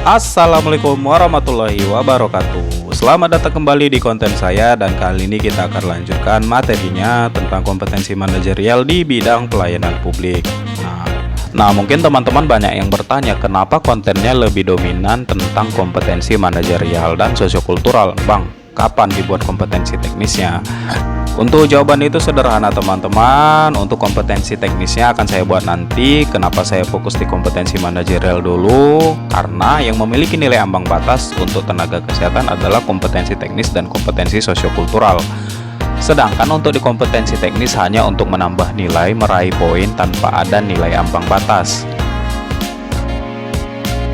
Assalamualaikum warahmatullahi wabarakatuh. Selamat datang kembali di konten saya, dan kali ini kita akan lanjutkan materinya tentang kompetensi manajerial di bidang pelayanan publik. Nah, mungkin teman-teman banyak yang bertanya kenapa kontennya lebih dominan tentang kompetensi manajerial dan sosiokultural. Bang, kapan dibuat kompetensi teknisnya? Untuk jawaban itu sederhana teman-teman. Untuk kompetensi teknisnya akan saya buat nanti. Kenapa saya fokus di kompetensi manajerial dulu? Karena yang memiliki nilai ambang batas untuk tenaga kesehatan adalah kompetensi teknis dan kompetensi sosiokultural. Sedangkan untuk di kompetensi teknis hanya untuk menambah nilai, meraih poin tanpa ada nilai ambang batas.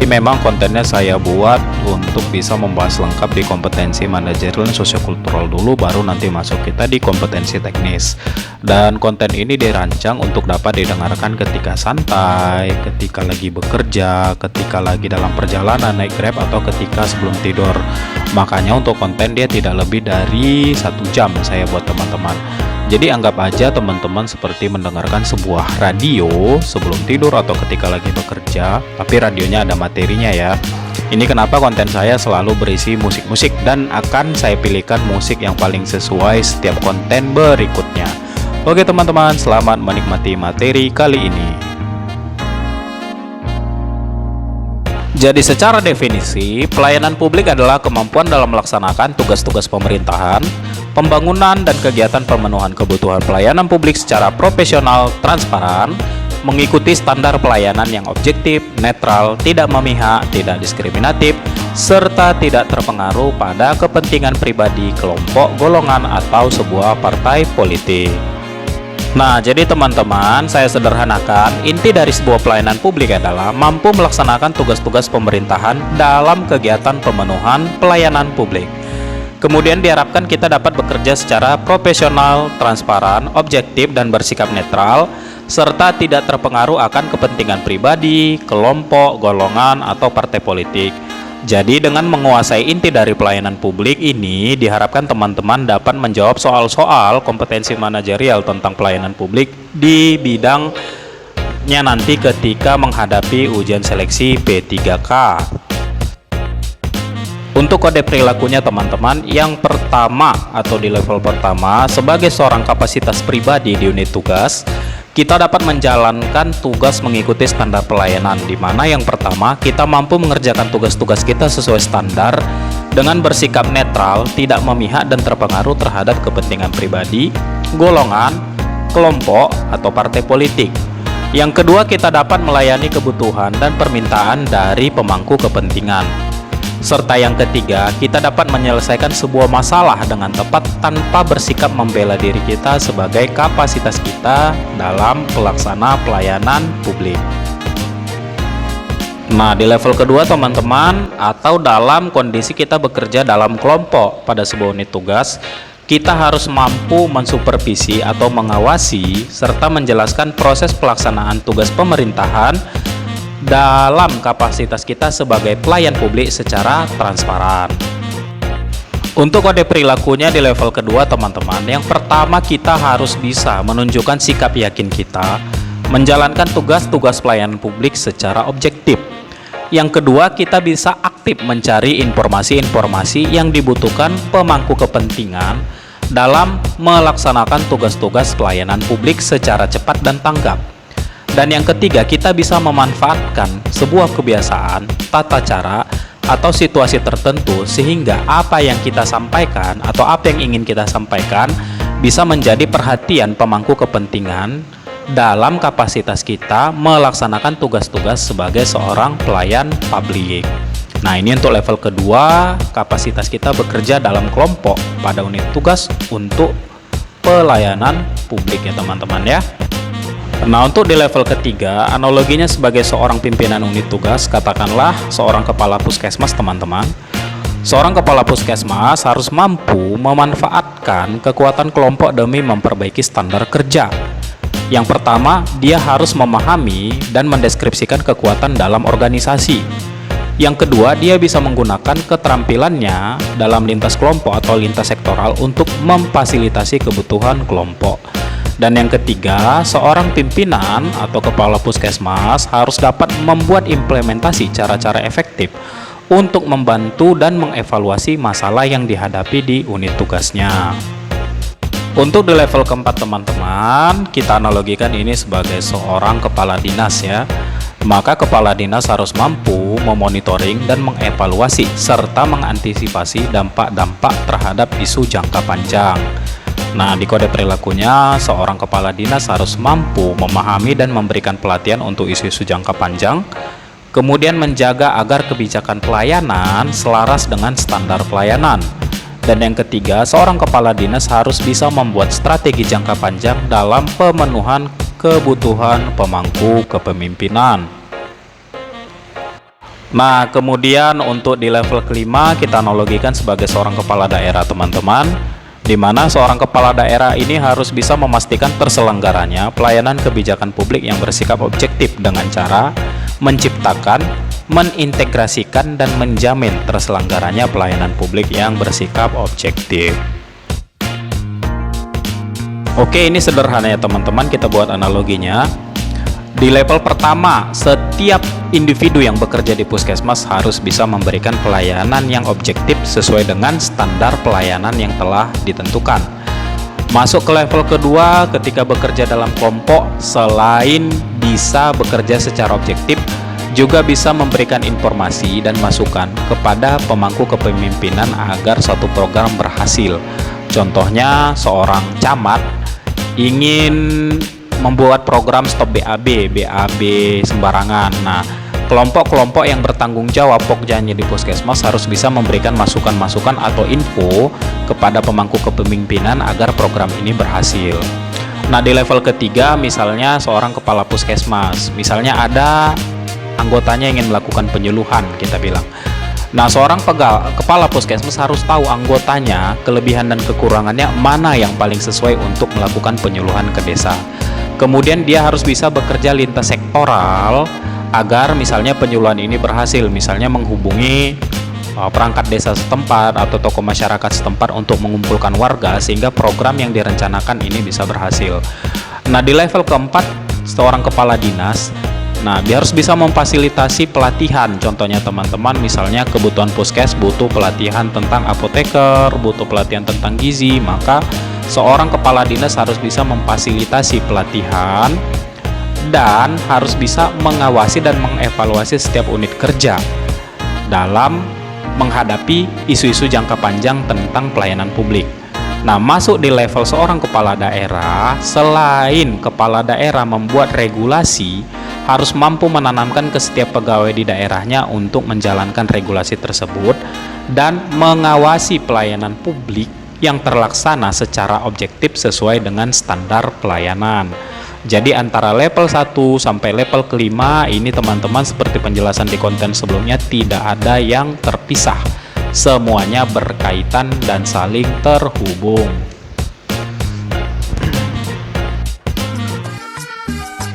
Memang kontennya saya buat untuk bisa membahas lengkap di kompetensi manajerial dan sosiokultural dulu, baru nanti masuk kita di kompetensi teknis. Dan konten ini dirancang untuk dapat didengarkan ketika santai, ketika lagi bekerja, ketika lagi dalam perjalanan naik Grab, atau ketika sebelum tidur. Makanya untuk konten dia tidak lebih dari 1 jam saya buat teman-teman. Jadi anggap aja teman-teman seperti mendengarkan sebuah radio sebelum tidur atau ketika lagi bekerja, tapi radionya ada materinya ya. Ini kenapa konten saya selalu berisi musik-musik, dan akan saya pilihkan musik yang paling sesuai setiap konten berikutnya. Oke teman-teman, selamat menikmati materi kali ini. Jadi secara definisi, pelayanan publik adalah kemampuan dalam melaksanakan tugas-tugas pemerintahan, pembangunan dan kegiatan pemenuhan kebutuhan pelayanan publik secara profesional, transparan, mengikuti standar pelayanan yang objektif, netral, tidak memihak, tidak diskriminatif, serta tidak terpengaruh pada kepentingan pribadi, kelompok, golongan, atau sebuah partai politik. Nah, jadi teman-teman, saya sederhanakan, inti dari sebuah pelayanan publik adalah mampu melaksanakan tugas-tugas pemerintahan dalam kegiatan pemenuhan pelayanan publik. Kemudian diharapkan kita dapat bekerja secara profesional, transparan, objektif, dan bersikap netral, serta tidak terpengaruh akan kepentingan pribadi, kelompok, golongan, atau partai politik. Jadi dengan menguasai inti dari pelayanan publik ini, diharapkan teman-teman dapat menjawab soal-soal kompetensi manajerial tentang pelayanan publik di bidangnya nanti ketika menghadapi ujian seleksi P3K. Untuk kode perilakunya teman-teman, yang pertama atau di level pertama, sebagai seorang kapasitas pribadi di unit tugas, kita dapat menjalankan tugas mengikuti standar pelayanan, di mana yang pertama, kita mampu mengerjakan tugas-tugas kita sesuai standar dengan bersikap netral, tidak memihak dan terpengaruh terhadap kepentingan pribadi, golongan, kelompok, atau partai politik. Yang kedua, kita dapat melayani kebutuhan dan permintaan dari pemangku kepentingan. Serta yang ketiga, kita dapat menyelesaikan sebuah masalah dengan tepat tanpa bersikap membela diri kita sebagai kapasitas kita dalam pelaksana pelayanan publik. Nah, di level kedua teman-teman, atau dalam kondisi kita bekerja dalam kelompok pada sebuah unit tugas, kita harus mampu mensupervisi atau mengawasi serta menjelaskan proses pelaksanaan tugas pemerintahan dalam kapasitas kita sebagai pelayan publik secara transparan. Untuk kode perilakunya di level kedua teman-teman, yang pertama, kita harus bisa menunjukkan sikap yakin kita menjalankan tugas-tugas pelayanan publik secara objektif. Yang kedua, kita bisa aktif mencari informasi-informasi yang dibutuhkan pemangku kepentingan dalam melaksanakan tugas-tugas pelayanan publik secara cepat dan tanggap. Dan yang ketiga, kita bisa memanfaatkan sebuah kebiasaan, tata cara, atau situasi tertentu sehingga apa yang kita sampaikan atau apa yang ingin kita sampaikan bisa menjadi perhatian pemangku kepentingan dalam kapasitas kita melaksanakan tugas-tugas sebagai seorang pelayan publik. Nah, ini untuk level kedua, kapasitas kita bekerja dalam kelompok pada unit tugas untuk pelayanan publik ya teman-teman ya. Nah, untuk di level ketiga, analoginya sebagai seorang pimpinan unit tugas, katakanlah seorang kepala puskesmas teman-teman. Seorang kepala puskesmas harus mampu memanfaatkan kekuatan kelompok demi memperbaiki standar kerja. Yang pertama, dia harus memahami dan mendeskripsikan kekuatan dalam organisasi. Yang kedua, dia bisa menggunakan keterampilannya dalam lintas kelompok atau lintas sektoral untuk memfasilitasi kebutuhan kelompok. Dan yang ketiga, seorang pimpinan atau kepala puskesmas harus dapat membuat implementasi cara-cara efektif untuk membantu dan mengevaluasi masalah yang dihadapi di unit tugasnya. Untuk di level keempat teman-teman, kita analogikan ini sebagai seorang kepala dinas ya. Maka kepala dinas harus mampu memonitoring dan mengevaluasi serta mengantisipasi dampak-dampak terhadap isu jangka panjang. Nah, di kode perilakunya, seorang kepala dinas harus mampu memahami dan memberikan pelatihan untuk isu-isu jangka panjang, kemudian menjaga agar kebijakan pelayanan selaras dengan standar pelayanan. Dan yang ketiga, seorang kepala dinas harus bisa membuat strategi jangka panjang dalam pemenuhan kebutuhan pemangku kepemimpinan. Nah, kemudian untuk di level kelima kita analogikan sebagai seorang kepala daerah teman-teman, di mana seorang kepala daerah ini harus bisa memastikan terselenggaranya pelayanan kebijakan publik yang bersikap objektif dengan cara menciptakan, mengintegrasikan, dan menjamin terselenggaranya pelayanan publik yang bersikap objektif. Oke, ini sederhana ya teman-teman, kita buat analoginya. Di level pertama, setiap individu yang bekerja di puskesmas harus bisa memberikan pelayanan yang objektif sesuai dengan standar pelayanan yang telah ditentukan. Masuk ke level kedua, ketika bekerja dalam kelompok, selain bisa bekerja secara objektif, juga bisa memberikan informasi dan masukan kepada pemangku kepemimpinan agar suatu program berhasil. Contohnya, seorang camat ingin membuat program stop BAB sembarangan. Nah, kelompok-kelompok yang bertanggung jawab pokjanya di puskesmas harus bisa memberikan masukan-masukan atau info kepada pemangku kepemimpinan agar program ini berhasil. Nah, di level ketiga, misalnya seorang kepala puskesmas, misalnya ada anggotanya ingin melakukan penyuluhan, kita bilang. Nah, seorang kepala puskesmas harus tahu anggotanya, kelebihan dan kekurangannya mana yang paling sesuai untuk melakukan penyuluhan ke desa. Kemudian dia harus bisa bekerja lintas sektoral agar misalnya penyuluhan ini berhasil, misalnya menghubungi perangkat desa setempat atau tokoh masyarakat setempat untuk mengumpulkan warga sehingga program yang direncanakan ini bisa berhasil. Nah, di level keempat, seorang kepala dinas, nah, dia harus bisa memfasilitasi pelatihan. Contohnya teman-teman, misalnya kebutuhan puskes butuh pelatihan tentang apoteker, butuh pelatihan tentang gizi, maka seorang kepala dinas harus bisa memfasilitasi pelatihan dan harus bisa mengawasi dan mengevaluasi setiap unit kerja dalam menghadapi isu-isu jangka panjang tentang pelayanan publik. Nah, masuk di level seorang kepala daerah, selain kepala daerah membuat regulasi, harus mampu menanamkan ke setiap pegawai di daerahnya untuk menjalankan regulasi tersebut dan mengawasi pelayanan publik yang terlaksana secara objektif sesuai dengan standar pelayanan. Jadi antara level 1 sampai level kelima ini teman-teman, seperti penjelasan di konten sebelumnya, tidak ada yang terpisah. Semuanya berkaitan dan saling terhubung.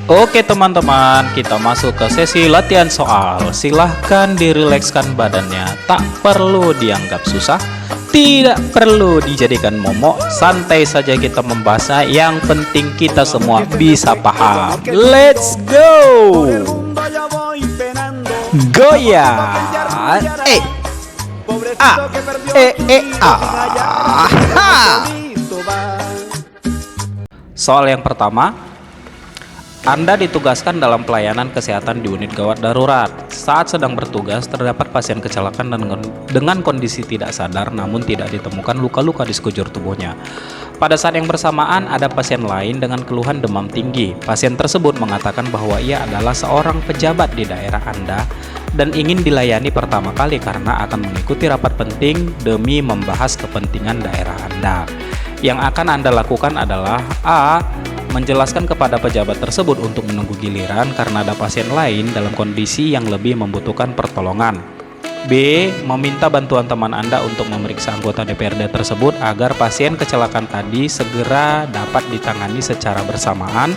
Oke teman-teman, kita masuk ke sesi latihan soal. Silahkan dirilekskan badannya, tak perlu dianggap susah, tidak perlu dijadikan momok, santai saja kita membahasnya, yang penting kita semua bisa paham. Let's go! Goyang! Soal yang pertama, Anda ditugaskan dalam pelayanan kesehatan di unit gawat darurat. Saat sedang bertugas, terdapat pasien kecelakaan dengan kondisi tidak sadar namun tidak ditemukan luka-luka di sekujur tubuhnya. Pada saat yang bersamaan, ada pasien lain dengan keluhan demam tinggi. Pasien tersebut mengatakan bahwa ia adalah seorang pejabat di daerah Anda dan ingin dilayani pertama kali karena akan mengikuti rapat penting demi membahas kepentingan daerah Anda. Yang akan Anda lakukan adalah A. Menjelaskan kepada pejabat tersebut untuk menunggu giliran karena ada pasien lain dalam kondisi yang lebih membutuhkan pertolongan. B. Meminta bantuan teman Anda untuk memeriksa anggota DPRD tersebut agar pasien kecelakaan tadi segera dapat ditangani secara bersamaan.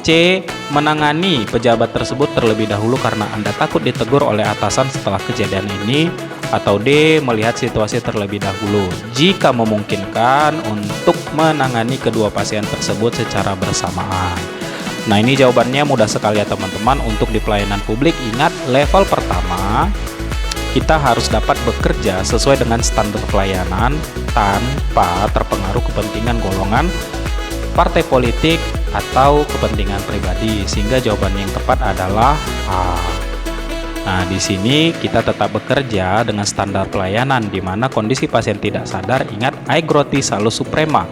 C. Menangani pejabat tersebut terlebih dahulu karena Anda takut ditegur oleh atasan setelah kejadian ini. Atau D. Melihat situasi terlebih dahulu. Jika memungkinkan, untuk menangani kedua pasien tersebut secara bersamaan. Nah, ini jawabannya mudah sekali ya teman-teman. Untuk di pelayanan publik, ingat level pertama kita harus dapat bekerja sesuai dengan standar pelayanan tanpa terpengaruh kepentingan golongan, partai politik, atau kepentingan pribadi, sehingga jawaban yang tepat adalah A. Nah, di sini kita tetap bekerja dengan standar pelayanan di mana kondisi pasien tidak sadar, ingat ai gratis salus suprema.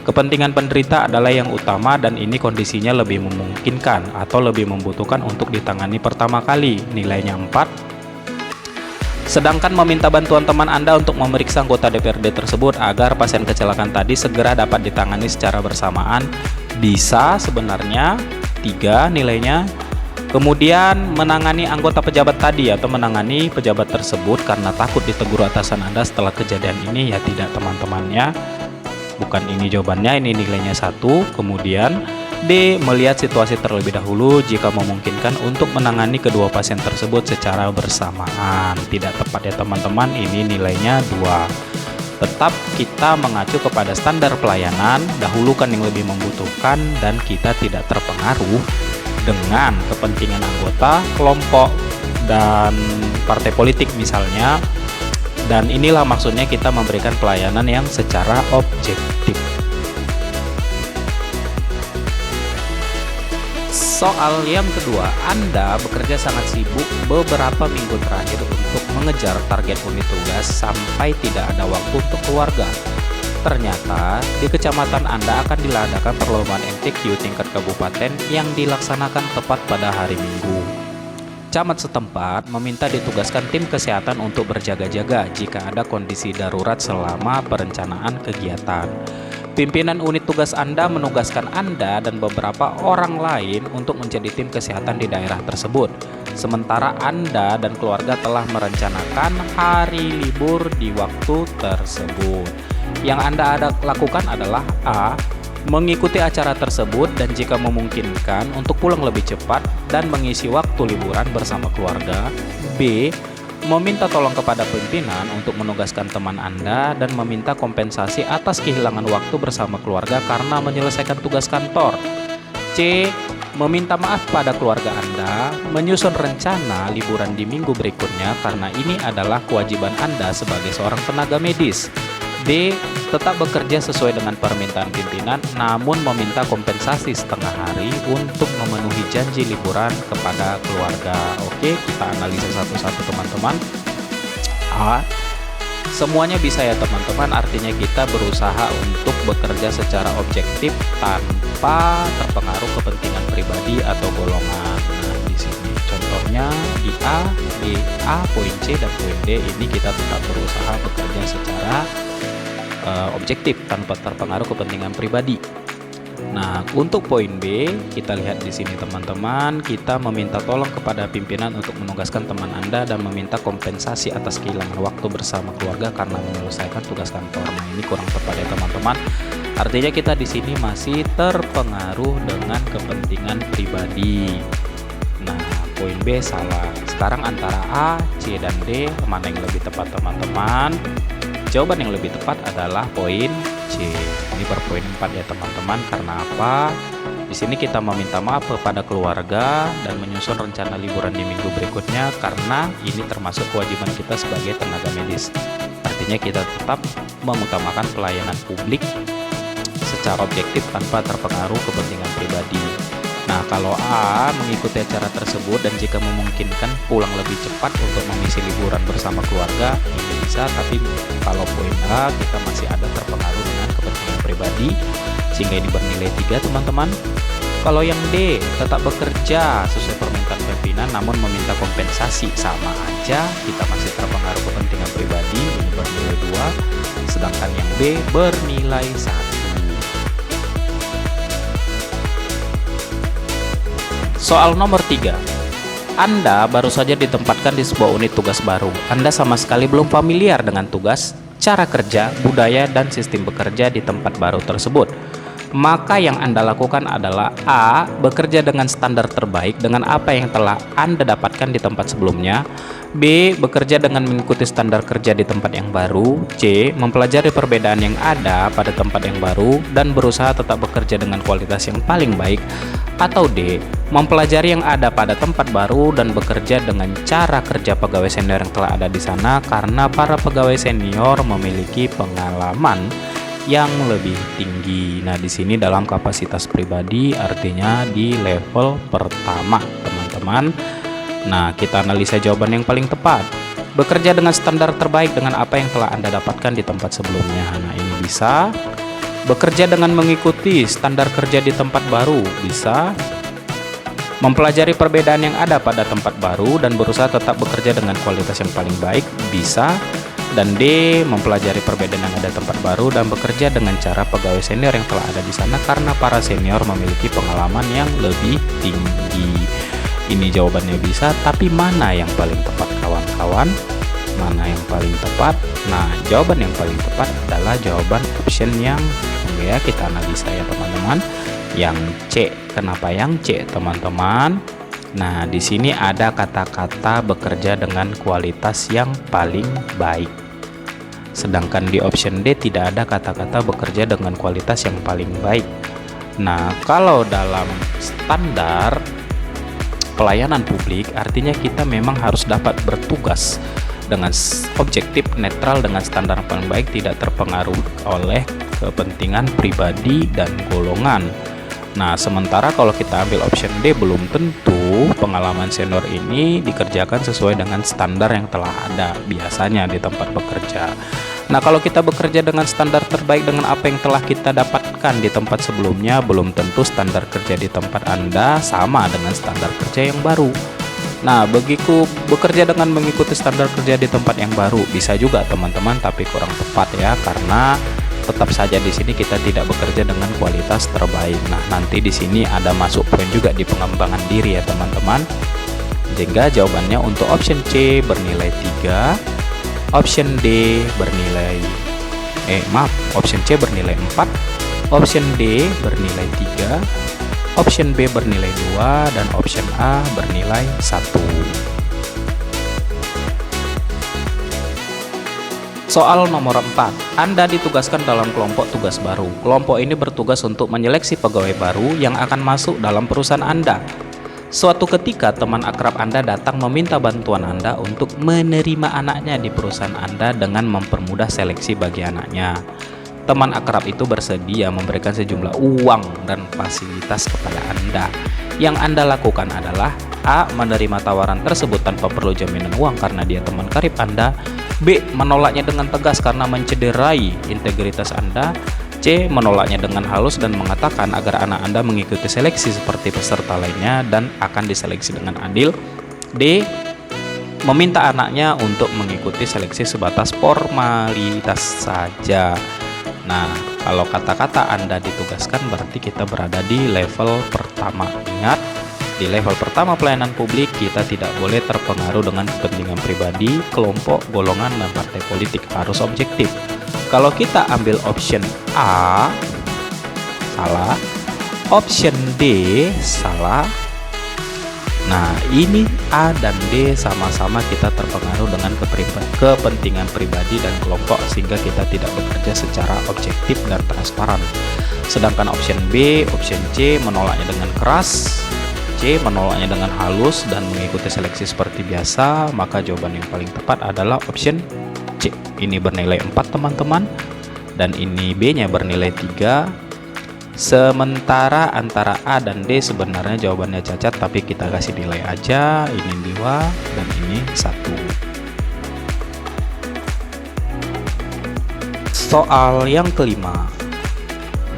Kepentingan penderita adalah yang utama dan ini kondisinya lebih memungkinkan atau lebih membutuhkan untuk ditangani pertama kali. Nilainya 4. Sedangkan meminta bantuan teman Anda untuk memeriksa anggota DPRD tersebut agar pasien kecelakaan tadi segera dapat ditangani secara bersamaan, bisa sebenarnya 3 nilainya. Kemudian menangani anggota pejabat tadi atau menangani pejabat tersebut karena takut ditegur atasan Anda setelah kejadian ini, ya tidak teman-temannya. Bukan ini jawabannya, ini nilainya 1. Kemudian D. Melihat situasi terlebih dahulu jika memungkinkan untuk menangani kedua pasien tersebut secara bersamaan. Tidak tepat ya teman-teman, ini nilainya 2. Tetap kita mengacu kepada standar pelayanan, dahulukan yang lebih membutuhkan, dan kita tidak terpengaruh dengan kepentingan anggota, kelompok, dan partai politik misalnya. Dan inilah maksudnya kita memberikan pelayanan yang secara objektif. Soal yang kedua, Anda bekerja sangat sibuk beberapa minggu terakhir untuk mengejar target unit tugas sampai tidak ada waktu untuk keluarga. Ternyata di kecamatan Anda akan diadakan perlombaan MTQ tingkat kabupaten yang dilaksanakan tepat pada hari Minggu. Camat setempat meminta ditugaskan tim kesehatan untuk berjaga-jaga jika ada kondisi darurat selama perencanaan kegiatan. Pimpinan unit tugas Anda menugaskan Anda dan beberapa orang lain untuk menjadi tim kesehatan di daerah tersebut. Sementara Anda dan keluarga telah merencanakan hari libur di waktu tersebut. Yang Anda lakukan adalah A. Mengikuti acara tersebut dan jika memungkinkan untuk pulang lebih cepat dan mengisi waktu liburan bersama keluarga. B. Meminta tolong kepada pimpinan untuk menugaskan teman Anda dan meminta kompensasi atas kehilangan waktu bersama keluarga karena menyelesaikan tugas kantor. C. Meminta maaf pada keluarga Anda, menyusun rencana liburan di minggu berikutnya karena ini adalah kewajiban Anda sebagai seorang tenaga medis. D. Tetap bekerja sesuai dengan permintaan pimpinan namun meminta kompensasi setengah hari untuk memenuhi janji liburan kepada keluarga. Oke, kita analisa satu-satu teman-teman. A. Semuanya bisa ya teman-teman, artinya kita berusaha untuk bekerja secara objektif tanpa terpengaruh kepentingan pribadi atau golongan. Nah, di sini contohnya di A, di A, poin C dan poin D ini kita tetap berusaha bekerja secara objektif tanpa terpengaruh kepentingan pribadi. Nah, untuk poin B kita lihat di sini teman-teman, kita meminta tolong kepada pimpinan untuk menugaskan teman Anda dan meminta kompensasi atas kehilangan waktu bersama keluarga karena menyelesaikan tugas kantor. Nah, ini kurang tepat ya teman-teman. Artinya kita di sini masih terpengaruh dengan kepentingan pribadi. Nah, poin B salah. Sekarang antara A, C dan D mana yang lebih tepat teman-teman? Jawaban yang lebih tepat adalah poin C. Ini per poin 4 ya teman-teman. Karena apa? Di sini kita meminta maaf kepada keluarga dan menyusun rencana liburan di minggu berikutnya karena ini termasuk kewajiban kita sebagai tenaga medis. Artinya kita tetap mengutamakan pelayanan publik secara objektif tanpa terpengaruh kepentingan pribadi. Nah, kalau A mengikuti acara tersebut dan jika memungkinkan pulang lebih cepat untuk mengisi liburan bersama keluarga, ini bisa. Tapi kalau poin A kita masih ada terpengaruh dengan kepentingan pribadi sehingga ini bernilai 3 teman-teman. Kalau yang D tetap bekerja sesuai permintaan pimpinan namun meminta kompensasi, sama aja kita masih terpengaruh kepentingan pribadi, ini bernilai 2. Sedangkan yang B bernilai 1. Soal nomor 3. Anda baru saja ditempatkan di sebuah unit tugas baru. Anda sama sekali belum familiar dengan tugas, cara kerja, budaya, dan sistem bekerja di tempat baru tersebut. Maka yang Anda lakukan adalah A. Bekerja dengan standar terbaik dengan apa yang telah Anda dapatkan di tempat sebelumnya. B. Bekerja dengan mengikuti standar kerja di tempat yang baru. C. Mempelajari perbedaan yang ada pada tempat yang baru dan berusaha tetap bekerja dengan kualitas yang paling baik. Atau D. Mempelajari yang ada pada tempat baru dan bekerja dengan cara kerja pegawai senior yang telah ada di sana karena para pegawai senior memiliki pengalaman yang lebih tinggi. Nah, di sini dalam kapasitas pribadi artinya di level pertama, teman-teman. Nah, kita analisa jawaban yang paling tepat. Bekerja dengan standar terbaik dengan apa yang telah Anda dapatkan di tempat sebelumnya. Nah, ini bisa. Bekerja dengan mengikuti standar kerja di tempat baru, bisa. Mempelajari perbedaan yang ada pada tempat baru dan berusaha tetap bekerja dengan kualitas yang paling baik, bisa. Dan D. Mempelajari perbedaan yang ada tempat baru dan bekerja dengan cara pegawai senior yang telah ada di sana karena para senior memiliki pengalaman yang lebih tinggi. Ini jawabannya bisa, tapi mana yang paling tepat, kawan-kawan? Mana yang paling tepat? Nah, jawaban yang paling tepat adalah jawaban option yang ya, kita analisa ya, teman-teman. Yang C. Kenapa yang C, teman-teman? Nah, di sini ada kata-kata bekerja dengan kualitas yang paling baik. Sedangkan di option D tidak ada kata-kata bekerja dengan kualitas yang paling baik. Nah, kalau dalam standar pelayanan publik artinya kita memang harus dapat bertugas dengan objektif, netral, dengan standar yang paling baik, tidak terpengaruh oleh kepentingan pribadi dan golongan. Nah, sementara kalau kita ambil option D, belum tentu pengalaman senior ini dikerjakan sesuai dengan standar yang telah ada biasanya di tempat bekerja. Nah, kalau kita bekerja dengan standar terbaik dengan apa yang telah kita dapatkan di tempat sebelumnya, belum tentu standar kerja di tempat Anda sama dengan standar kerja yang baru. Nah, begitu bekerja dengan mengikuti standar kerja di tempat yang baru, bisa juga teman-teman, tapi kurang tepat ya, karena tetap saja di sini kita tidak bekerja dengan kualitas terbaik. Nah, nanti di sini ada masuk poin juga di pengembangan diri ya, teman-teman. Sehingga jawabannya untuk option C bernilai 3, option D bernilai option C bernilai 4, option D bernilai 3, option B bernilai 2, dan option A bernilai 1. Soal nomor 4, Anda ditugaskan dalam kelompok tugas baru. Kelompok ini bertugas untuk menyeleksi pegawai baru yang akan masuk dalam perusahaan Anda. Suatu ketika teman akrab Anda datang meminta bantuan Anda untuk menerima anaknya di perusahaan Anda dengan mempermudah seleksi bagi anaknya. Teman akrab itu bersedia memberikan sejumlah uang dan fasilitas kepada Anda. Yang Anda lakukan adalah A. Menerima tawaran tersebut tanpa perlu jaminan uang karena dia teman karib Anda. B. Menolaknya dengan tegas karena mencederai integritas Anda. C. Menolaknya dengan halus dan mengatakan agar anak Anda mengikuti seleksi seperti peserta lainnya dan akan diseleksi dengan adil. D. Meminta anaknya untuk mengikuti seleksi sebatas formalitas saja. Nah, kalau kata-kata Anda ditugaskan berarti kita berada di level pertama. Ingat, di level pertama pelayanan publik kita tidak boleh terpengaruh dengan kepentingan pribadi, kelompok, golongan, dan partai politik, harus objektif. Kalau kita ambil option A, salah. Option D, salah. Nah, ini A dan D sama-sama kita terpengaruh dengan kepentingan pribadi dan kelompok sehingga kita tidak bekerja secara objektif dan transparan. Sedangkan option B, option C menolaknya dengan keras, C menolaknya dengan halus dan mengikuti seleksi seperti biasa, maka jawaban yang paling tepat adalah option C. Ini bernilai 4 teman-teman, dan ini B-nya bernilai 3. Sementara antara A dan D sebenarnya jawabannya cacat, tapi kita kasih nilai aja. Ini 2 dan ini 1. Soal yang kelima.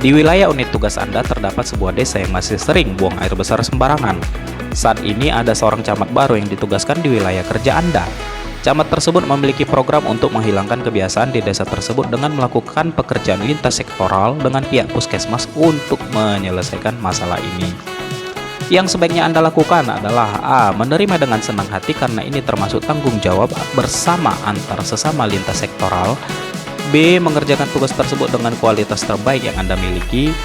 Di wilayah unit tugas Anda terdapat sebuah desa yang masih sering buang air besar sembarangan. Saat ini ada seorang camat baru yang ditugaskan di wilayah kerja Anda. Camat tersebut memiliki program untuk menghilangkan kebiasaan di desa tersebut dengan melakukan pekerjaan lintas sektoral dengan pihak puskesmas untuk menyelesaikan masalah ini. Yang sebaiknya Anda lakukan adalah A. Menerima dengan senang hati karena ini termasuk tanggung jawab bersama antar sesama lintas sektoral. B. Mengerjakan tugas tersebut dengan kualitas terbaik yang Anda miliki.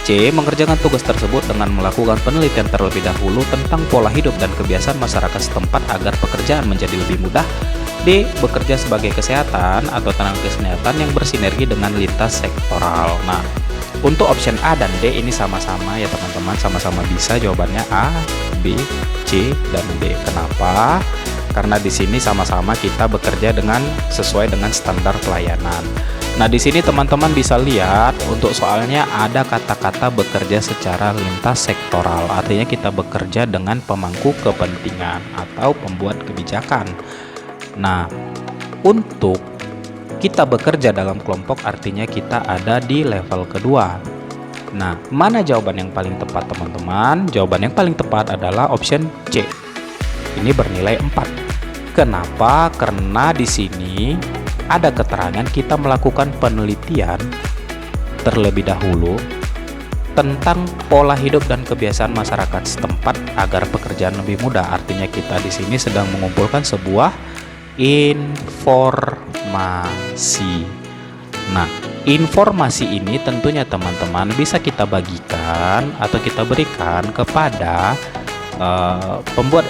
C. Mengerjakan tugas tersebut dengan melakukan penelitian terlebih dahulu tentang pola hidup dan kebiasaan masyarakat setempat agar pekerjaan menjadi lebih mudah. D. Bekerja sebagai kesehatan atau tenaga kesehatan yang bersinergi dengan lintas sektoral. Nah, untuk option A dan D ini sama-sama ya teman-teman, sama-sama bisa jawabannya A, B, C, dan D. Kenapa? Karena di sini sama-sama kita bekerja sesuai dengan standar pelayanan. Nah, di sini teman-teman bisa lihat untuk soalnya ada kata-kata bekerja secara lintas sektoral. Artinya kita bekerja dengan pemangku kepentingan atau pembuat kebijakan. Nah, untuk kita bekerja dalam kelompok artinya kita ada di level kedua. Nah, mana jawaban yang paling tepat teman-teman? Jawaban yang paling tepat adalah option C. Ini bernilai 4. Kenapa? Karena di sini ada keterangan kita melakukan penelitian terlebih dahulu tentang pola hidup dan kebiasaan masyarakat setempat agar pekerjaan lebih mudah. Artinya kita di sini sedang mengumpulkan sebuah informasi. Nah, informasi ini tentunya teman-teman bisa kita bagikan atau kita berikan kepada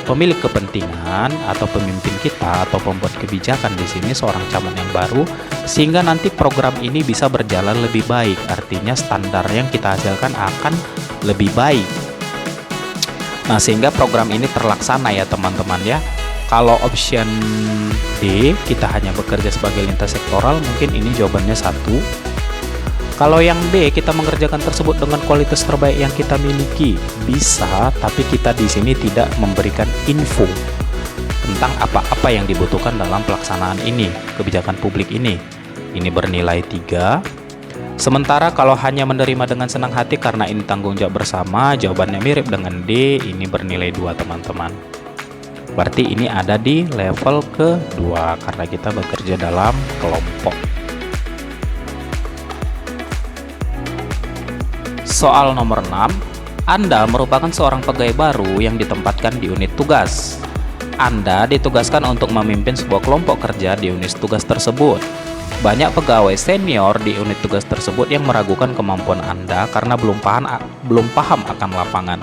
pemilik kepentingan atau pemimpin kita atau pembuat kebijakan di sini seorang camat yang baru, sehingga nanti program ini bisa berjalan lebih baik. Artinya standar yang kita hasilkan akan lebih baik. Nah, sehingga program ini terlaksana ya teman-teman ya. Kalau option D kita hanya bekerja sebagai lintas sektoral, mungkin ini jawabannya 1. Kalau yang D kita mengerjakan tersebut dengan kualitas terbaik yang kita miliki, bisa, tapi kita di sini tidak memberikan info tentang apa-apa yang dibutuhkan dalam pelaksanaan ini, kebijakan publik ini. Ini bernilai 3. Sementara kalau hanya menerima dengan senang hati karena ini tanggung jawab bersama, jawabannya mirip dengan D, ini bernilai 2 teman-teman. Berarti ini ada di level kedua karena kita bekerja dalam kelompok. Soal nomor 6. Anda merupakan seorang pegawai baru yang ditempatkan di unit tugas. Anda ditugaskan untuk memimpin sebuah kelompok kerja di unit tugas tersebut. Banyak pegawai senior di unit tugas tersebut yang meragukan kemampuan Anda karena belum paham akan lapangan.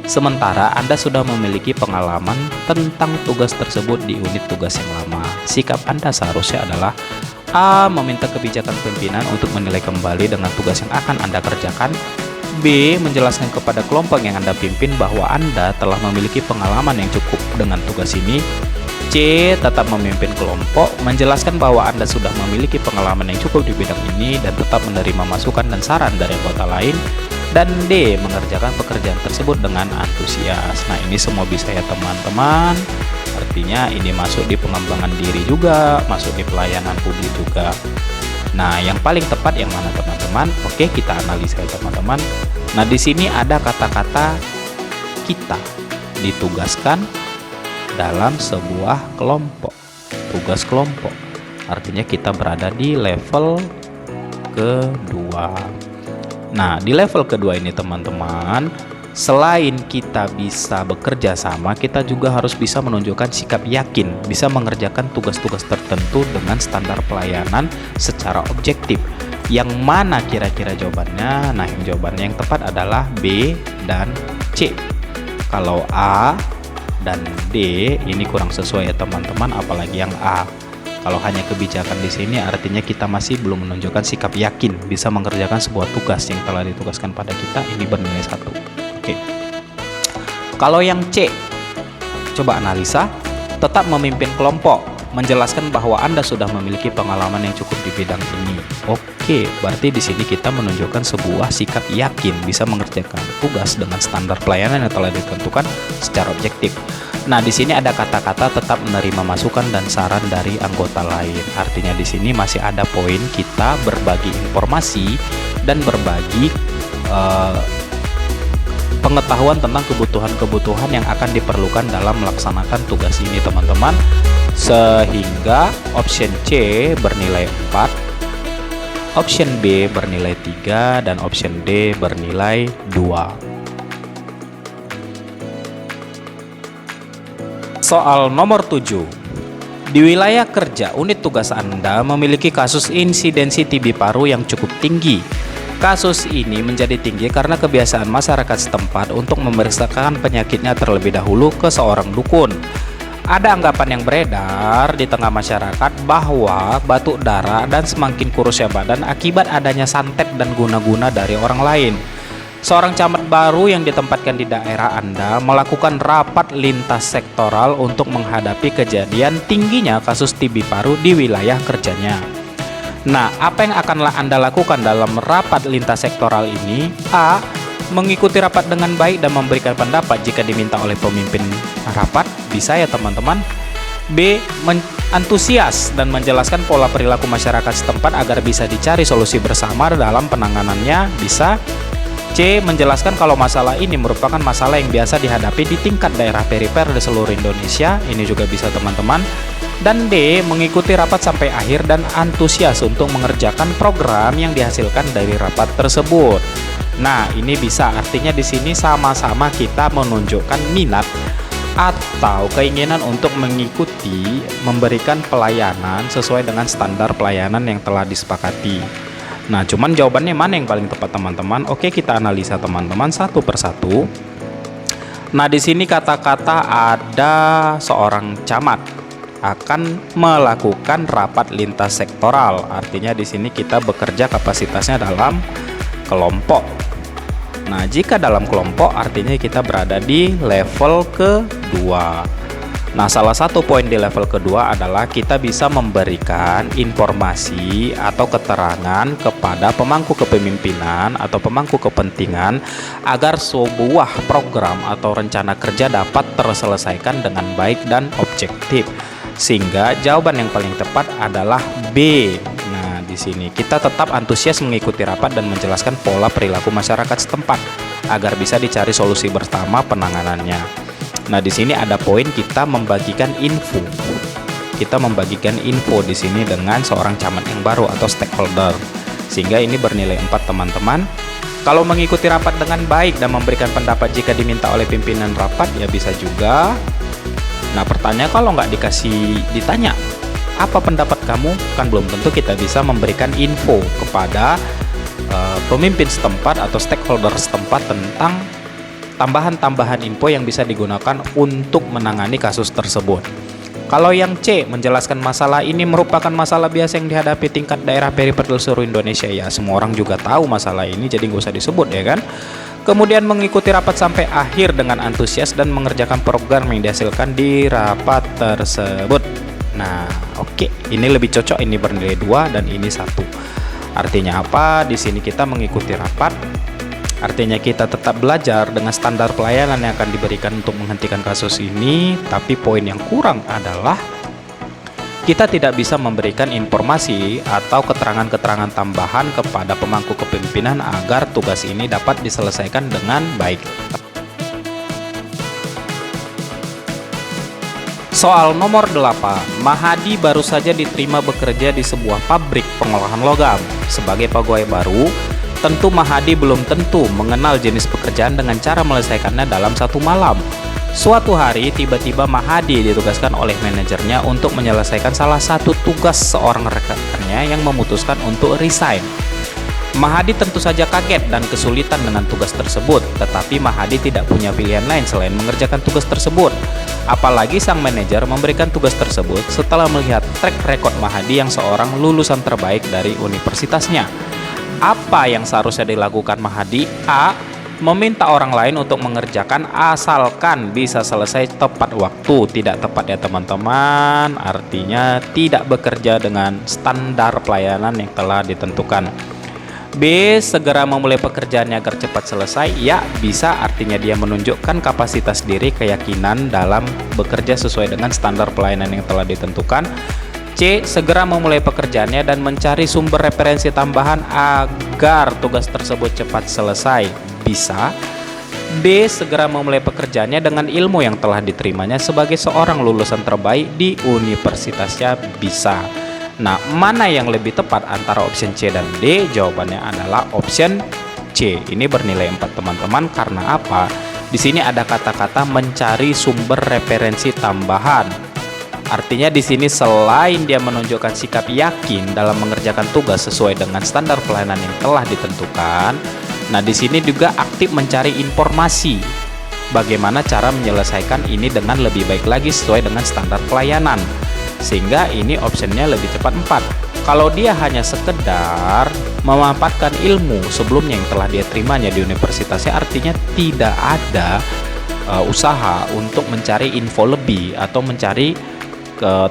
Sementara Anda sudah memiliki pengalaman tentang tugas tersebut di unit tugas yang lama. Sikap Anda seharusnya adalah A. Meminta kebijakan pimpinan untuk menilai kembali dengan tugas yang akan Anda kerjakan. B. Menjelaskan kepada kelompok yang Anda pimpin bahwa Anda telah memiliki pengalaman yang cukup dengan tugas ini. C. Tetap memimpin kelompok, menjelaskan bahwa Anda sudah memiliki pengalaman yang cukup di bidang ini dan tetap menerima masukan dan saran dari anggota lain. Dan D. Mengerjakan pekerjaan tersebut dengan antusias. Nah, ini semua bisa ya teman-teman. Artinya ini masuk di pengembangan diri juga, masuk di pelayanan publik juga. Nah, yang paling tepat yang mana teman-teman? Oke, kita analisa ya teman-teman. Nah, di sini ada kata-kata kita ditugaskan dalam sebuah kelompok. Tugas kelompok. Artinya kita berada di level kedua. Nah, di level kedua ini teman-teman, selain kita bisa bekerja sama, kita juga harus bisa menunjukkan sikap yakin, bisa mengerjakan tugas-tugas tertentu dengan standar pelayanan secara objektif. Yang mana kira-kira jawabannya? Nah, yang jawabannya yang tepat adalah B dan C. Kalau A dan D ini kurang sesuai ya teman-teman, apalagi yang A. Kalau hanya kebijakan di sini artinya kita masih belum menunjukkan sikap yakin bisa mengerjakan sebuah tugas yang telah ditugaskan pada kita, ini bernilai 1. Oke. Kalau yang C, coba analisa, tetap memimpin kelompok, menjelaskan bahwa Anda sudah memiliki pengalaman yang cukup di bidang ini. Oke, berarti di sini kita menunjukkan sebuah sikap yakin bisa mengerjakan tugas dengan standar pelayanan yang telah ditentukan secara objektif. Nah, di sini ada kata-kata tetap menerima masukan dan saran dari anggota lain. Artinya di sini masih ada poin kita berbagi informasi dan berbagi pengetahuan tentang kebutuhan-kebutuhan yang akan diperlukan dalam melaksanakan tugas ini, teman-teman. Sehingga option C bernilai 4, option B bernilai 3, dan option D bernilai 2. Soal nomor 7. Di wilayah kerja unit tugas Anda memiliki kasus insidensi TB paru yang cukup tinggi. Kasus ini menjadi tinggi karena kebiasaan masyarakat setempat untuk memeriksakan penyakitnya terlebih dahulu ke seorang dukun. Ada anggapan yang beredar di tengah masyarakat bahwa batuk darah dan semakin kurusnya badan akibat adanya santet dan guna-guna dari orang lain. Seorang camat baru yang ditempatkan di daerah Anda melakukan rapat lintas sektoral untuk menghadapi kejadian tingginya kasus TB paru di wilayah kerjanya. Nah, apa yang akan Anda lakukan dalam rapat lintas sektoral ini? A. Mengikuti rapat dengan baik dan memberikan pendapat jika diminta oleh pemimpin rapat, bisa ya teman-teman. B. Antusias dan menjelaskan pola perilaku masyarakat setempat agar bisa dicari solusi bersama dalam penanganannya, bisa. C. Menjelaskan kalau masalah ini merupakan masalah yang biasa dihadapi di tingkat daerah perifer di seluruh Indonesia, ini juga bisa teman-teman. Dan D. Mengikuti rapat sampai akhir dan antusias untuk mengerjakan program yang dihasilkan dari rapat tersebut. Nah, ini bisa, artinya di sini sama-sama kita menunjukkan minat atau keinginan untuk mengikuti memberikan pelayanan sesuai dengan standar pelayanan yang telah disepakati. Nah, cuman jawabannya mana yang paling tepat teman-teman? Oke, kita analisa teman-teman satu persatu. Nah, di sini kata-kata ada seorang camat akan melakukan rapat lintas sektoral. Artinya di sini kita bekerja kapasitasnya dalam kelompok. Nah, jika dalam kelompok artinya kita berada di level kedua. Nah, salah satu poin di level kedua adalah kita bisa memberikan informasi atau keterangan kepada pemangku kepemimpinan atau pemangku kepentingan agar sebuah program atau rencana kerja dapat terselesaikan dengan baik dan objektif. Sehingga jawaban yang paling tepat adalah B. Nah, di sini kita tetap antusias mengikuti rapat dan menjelaskan pola perilaku masyarakat setempat agar bisa dicari solusi bersama penanganannya. Nah, di sini ada poin kita membagikan info. Kita membagikan info di sini dengan seorang camat yang baru atau stakeholder. Sehingga ini bernilai 4 teman-teman. Kalau mengikuti rapat dengan baik dan memberikan pendapat jika diminta oleh pimpinan rapat, ya bisa juga. Nah, pertanyaan kalau nggak ditanya apa pendapat kamu, kan belum tentu kita bisa memberikan info kepada pemimpin setempat atau stakeholder setempat tentang tambahan-tambahan info yang bisa digunakan untuk menangani kasus tersebut. Kalau yang C, menjelaskan masalah ini merupakan masalah biasa yang dihadapi tingkat daerah perifer seluruh Indonesia, ya semua orang juga tahu masalah ini, jadi nggak usah disebut ya kan. Kemudian mengikuti rapat sampai akhir dengan antusias dan mengerjakan program yang dihasilkan di rapat tersebut. Nah, oke, ini lebih cocok, ini bernilai 2 dan ini 1. Artinya apa? Di sini kita mengikuti rapat. Artinya kita tetap belajar dengan standar pelayanan yang akan diberikan untuk menghentikan kasus ini, tapi poin yang kurang adalah kita tidak bisa memberikan informasi atau keterangan-keterangan tambahan kepada pemangku kepemimpinan agar tugas ini dapat diselesaikan dengan baik. Soal nomor 8, Mahadi baru saja diterima bekerja di sebuah pabrik pengolahan logam. Sebagai pegawai baru, tentu Mahadi belum tentu mengenal jenis pekerjaan dengan cara menyelesaikannya dalam satu malam. Suatu hari, tiba-tiba Mahadi ditugaskan oleh manajernya untuk menyelesaikan salah satu tugas seorang rekannya yang memutuskan untuk resign. Mahadi tentu saja kaget dan kesulitan dengan tugas tersebut, tetapi Mahadi tidak punya pilihan lain selain mengerjakan tugas tersebut. Apalagi sang manajer memberikan tugas tersebut setelah melihat track record Mahadi yang seorang lulusan terbaik dari universitasnya. Apa yang seharusnya dilakukan Mahadi? A. Meminta orang lain untuk mengerjakan asalkan bisa selesai tepat waktu. Tidak tepat ya teman-teman, artinya tidak bekerja dengan standar pelayanan yang telah ditentukan. B. Segera memulai pekerjaannya agar cepat selesai. Ya, bisa, artinya dia menunjukkan kapasitas diri, keyakinan dalam bekerja sesuai dengan standar pelayanan yang telah ditentukan. C. Segera memulai pekerjaannya dan mencari sumber referensi tambahan agar tugas tersebut cepat selesai. Bisa. D. Segera memulai pekerjaannya dengan ilmu yang telah diterimanya sebagai seorang lulusan terbaik di universitasnya. Bisa. Nah, mana yang lebih tepat antara option C dan D? Jawabannya adalah option C. Ini bernilai 4 teman-teman. Karena apa? Di sini ada kata-kata mencari sumber referensi tambahan. Artinya di sini selain dia menunjukkan sikap yakin dalam mengerjakan tugas sesuai dengan standar pelayanan yang telah ditentukan, nah di sini juga aktif mencari informasi bagaimana cara menyelesaikan ini dengan lebih baik lagi sesuai dengan standar pelayanan. Sehingga ini optionnya lebih cepat 4. Kalau dia hanya sekedar memanfaatkan ilmu sebelumnya yang telah dia terimanya di universitasnya, artinya tidak ada usaha untuk mencari info lebih atau mencari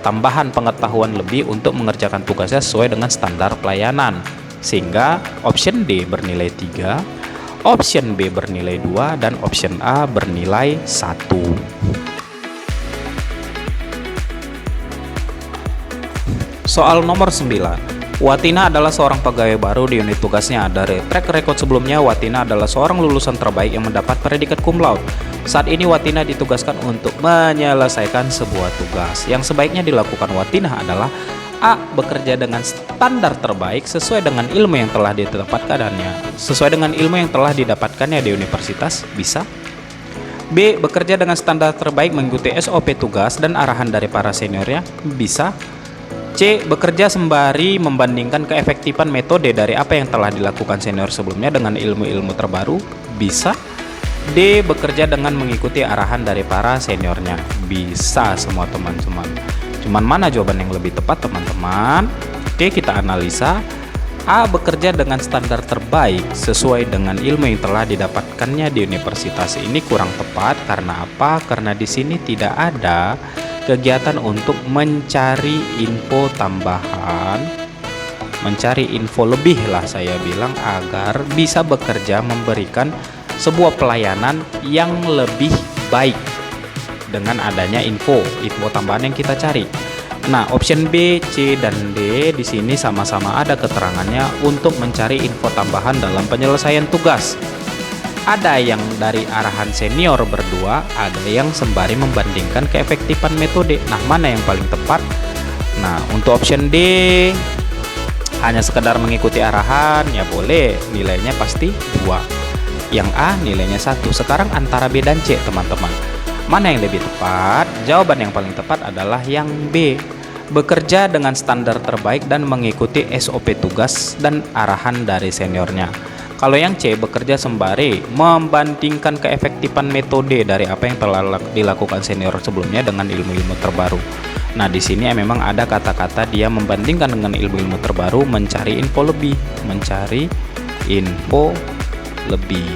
tambahan pengetahuan lebih untuk mengerjakan tugasnya sesuai dengan standar pelayanan. Sehingga option D bernilai 3, option B bernilai 2, dan option A bernilai 1. Soal nomor 9. Watina adalah seorang pegawai baru di unit tugasnya. Dari track record sebelumnya, Watina adalah seorang lulusan terbaik yang mendapat predikat cum laude. Saat ini Watina ditugaskan untuk menyelesaikan sebuah tugas. Yang sebaiknya dilakukan Watina adalah A. Bekerja dengan standar terbaik sesuai dengan ilmu yang telah didapatkannya. Sesuai dengan ilmu yang telah didapatkannya di universitas, bisa. B. Bekerja dengan standar terbaik mengikuti SOP tugas dan arahan dari para seniornya, bisa. C. Bekerja sembari membandingkan keefektifan metode dari apa yang telah dilakukan senior sebelumnya dengan ilmu-ilmu terbaru, bisa. D. Bekerja dengan mengikuti arahan dari para seniornya, bisa semua teman-teman. Cuman mana jawaban yang lebih tepat teman-teman? Oke, kita analisa. A. Bekerja dengan standar terbaik sesuai dengan ilmu yang telah didapatkannya di universitas. Ini kurang tepat karena apa? Karena di sini tidak ada kegiatan untuk mencari info tambahan, mencari info lebih lah saya bilang, agar bisa bekerja memberikan sebuah pelayanan yang lebih baik dengan adanya info tambahan yang kita cari. Nah, option B, C, dan D di sini sama-sama ada keterangannya untuk mencari info tambahan dalam penyelesaian tugas. Ada yang dari arahan senior berdua, ada yang sembari membandingkan keefektifan metode. Nah, mana yang paling tepat? Nah, untuk option D hanya sekedar mengikuti arahan, ya boleh, nilainya pasti 2. Yang A nilainya 1. Sekarang antara B dan C teman-teman, mana yang lebih tepat? Jawaban yang paling tepat adalah yang B. Bekerja dengan standar terbaik dan mengikuti SOP tugas dan arahan dari seniornya. Kalau yang C, bekerja sembari membandingkan keefektifan metode dari apa yang telah dilakukan senior sebelumnya dengan ilmu-ilmu terbaru. Nah, di sini memang ada kata-kata dia membandingkan dengan ilmu-ilmu terbaru, mencari info lebih,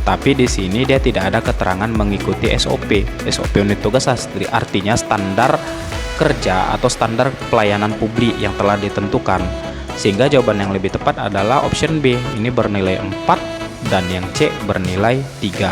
Tapi di sini dia tidak ada keterangan mengikuti SOP unit tugas, artinya standar kerja atau standar pelayanan publik yang telah ditentukan. Sehingga jawaban yang lebih tepat adalah option B, ini bernilai 4 dan yang C bernilai 3.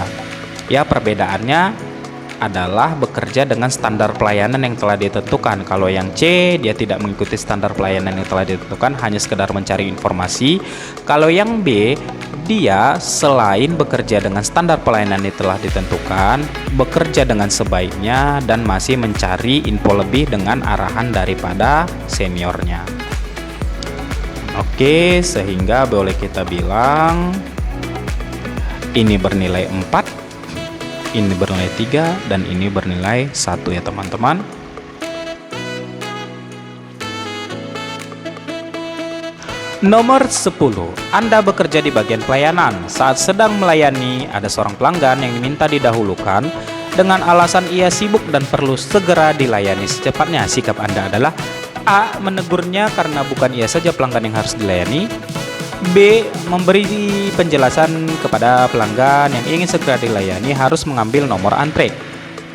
Ya, perbedaannya adalah bekerja dengan standar pelayanan yang telah ditentukan. Kalau yang C, dia tidak mengikuti standar pelayanan yang telah ditentukan, hanya sekedar mencari informasi. Kalau yang B, dia selain bekerja dengan standar pelayanan yang telah ditentukan, bekerja dengan sebaiknya dan masih mencari info lebih dengan arahan daripada seniornya. Oke, sehingga boleh kita bilang ini bernilai 4, ini bernilai 3, dan ini bernilai 1 ya teman-teman. Nomor 10. Anda bekerja di bagian pelayanan. Saat sedang melayani, ada seorang pelanggan yang diminta didahulukan dengan alasan ia sibuk dan perlu segera dilayani secepatnya. Sikap Anda adalah A. Menegurnya karena bukan ia saja pelanggan yang harus dilayani. B. Memberi penjelasan kepada pelanggan yang ingin segera dilayani harus mengambil nomor antre.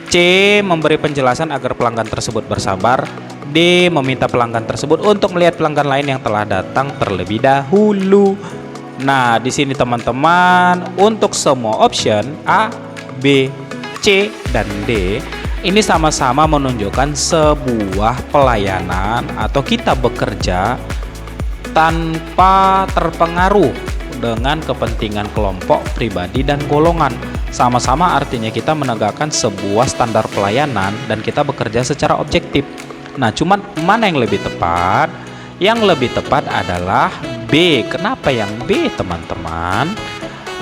C. Memberi penjelasan agar pelanggan tersebut bersabar. D. Meminta pelanggan tersebut untuk melihat pelanggan lain yang telah datang terlebih dahulu. Nah, di sini teman-teman, untuk semua option A, B, C, dan D ini sama-sama menunjukkan sebuah pelayanan atau kita bekerja tanpa terpengaruh dengan kepentingan kelompok, pribadi, dan golongan. Sama-sama artinya kita menegakkan sebuah standar pelayanan dan kita bekerja secara objektif. Nah, cuman mana yang lebih tepat? Yang lebih tepat adalah B. Kenapa yang B, teman-teman?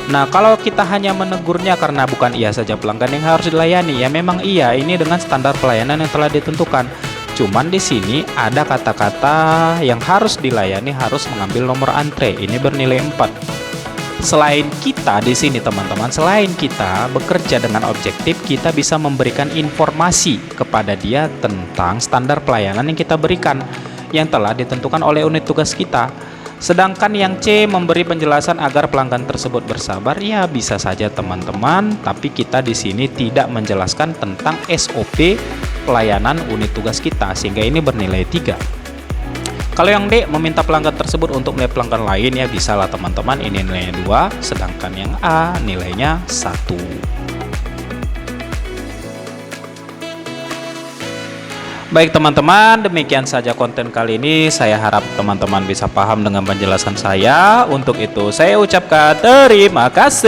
Nah, kalau kita hanya menegurnya karena bukan ia saja pelanggan yang harus dilayani, ya memang iya, ini dengan standar pelayanan yang telah ditentukan. Cuman di sini ada kata-kata yang harus dilayani, harus mengambil nomor antre. Ini bernilai 4. Selain kita di sini teman-teman, selain kita bekerja dengan objektif, kita bisa memberikan informasi kepada dia tentang standar pelayanan yang kita berikan yang telah ditentukan oleh unit tugas kita. Sedangkan yang C memberi penjelasan agar pelanggan tersebut bersabar, ya bisa saja teman-teman, tapi kita di sini tidak menjelaskan tentang SOP pelayanan unit tugas kita, sehingga ini bernilai 3. Kalau yang D meminta pelanggan tersebut untuk melihat pelanggan lain, ya bisa lah teman-teman, ini nilainya 2, sedangkan yang A nilainya 1. Baik teman-teman, demikian saja konten kali ini. Saya harap teman-teman bisa paham dengan penjelasan saya. Untuk itu saya ucapkan terima kasih.